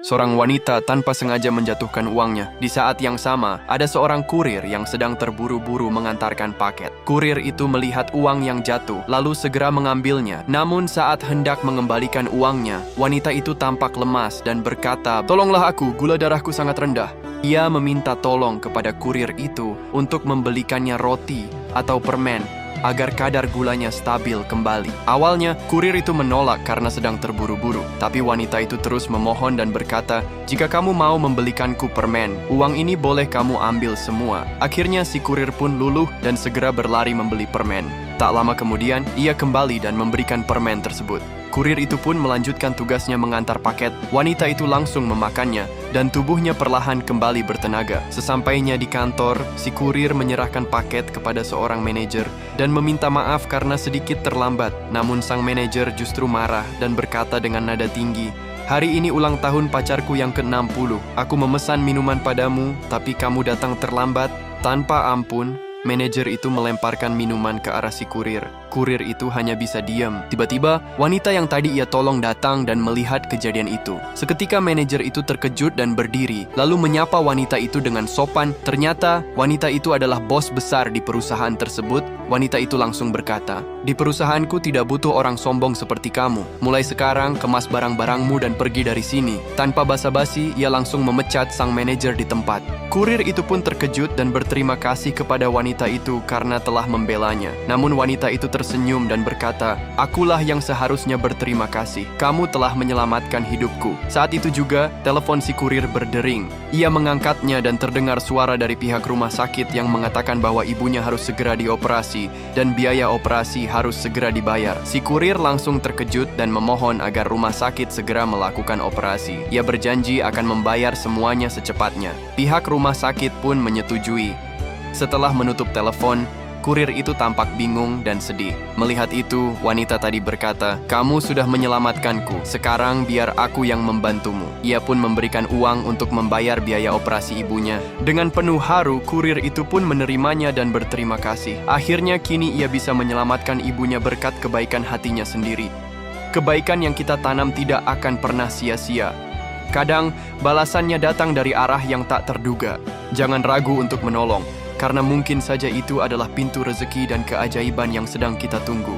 Seorang wanita tanpa sengaja menjatuhkan uangnya. Di saat yang sama, ada seorang kurir yang sedang terburu-buru mengantarkan paket. Kurir itu melihat uang yang jatuh, lalu segera mengambilnya. Namun saat hendak mengembalikan uangnya, wanita itu tampak lemas dan berkata, "Tolonglah aku, gula darahku sangat rendah." Ia meminta tolong kepada kurir itu untuk membelikannya roti atau permen agar kadar gulanya stabil kembali. Awalnya, kurir itu menolak karena sedang terburu-buru. Tapi wanita itu terus memohon dan berkata, "Jika kamu mau membelikanku permen, uang ini boleh kamu ambil semua." Akhirnya si kurir pun luluh dan segera berlari membeli permen. Tak lama kemudian, ia kembali dan memberikan permen tersebut. Kurir itu pun melanjutkan tugasnya mengantar paket. Wanita itu langsung memakannya dan tubuhnya perlahan kembali bertenaga. Sesampainya di kantor, si kurir menyerahkan paket kepada seorang manajer dan meminta maaf karena sedikit terlambat. Namun sang manajer justru marah dan berkata dengan nada tinggi, "Hari ini ulang tahun pacarku yang ke-60. Aku memesan minuman padamu, tapi kamu datang terlambat." Tanpa ampun, manajer itu melemparkan minuman ke arah si kurir. Kurir itu hanya bisa diam. Tiba-tiba, wanita yang tadi ia tolong datang dan melihat kejadian itu. Seketika manajer itu terkejut dan berdiri, lalu menyapa wanita itu dengan sopan. Ternyata, wanita itu adalah bos besar di perusahaan tersebut. Wanita itu langsung berkata, "Di perusahaanku tidak butuh orang sombong seperti kamu. Mulai sekarang, kemas barang-barangmu dan pergi dari sini." Tanpa basa-basi, ia langsung memecat sang manajer di tempat. Kurir itu pun terkejut dan berterima kasih kepada wanita itu karena telah membelanya. Namun wanita itu tersenyum dan berkata, "Akulah yang seharusnya berterima kasih. Kamu telah menyelamatkan hidupku." Saat itu juga, telepon si kurir berdering. Ia mengangkatnya dan terdengar suara dari pihak rumah sakit yang mengatakan bahwa ibunya harus segera dioperasi dan biaya operasi harus segera dibayar. Si kurir langsung terkejut dan memohon agar rumah sakit segera melakukan operasi. Ia berjanji akan membayar semuanya secepatnya. Pihak rumah sakit pun menyetujui. Setelah menutup telepon, kurir itu tampak bingung dan sedih. Melihat itu, wanita tadi berkata, "Kamu sudah menyelamatkanku. Sekarang biar aku yang membantumu." Ia pun memberikan uang untuk membayar biaya operasi ibunya. Dengan penuh haru, kurir itu pun menerimanya dan berterima kasih. Akhirnya kini ia bisa menyelamatkan ibunya berkat kebaikan hatinya sendiri. Kebaikan yang kita tanam tidak akan pernah sia-sia. Kadang, balasannya datang dari arah yang tak terduga. Jangan ragu untuk menolong, karena mungkin saja itu adalah pintu rezeki dan keajaiban yang sedang kita tunggu.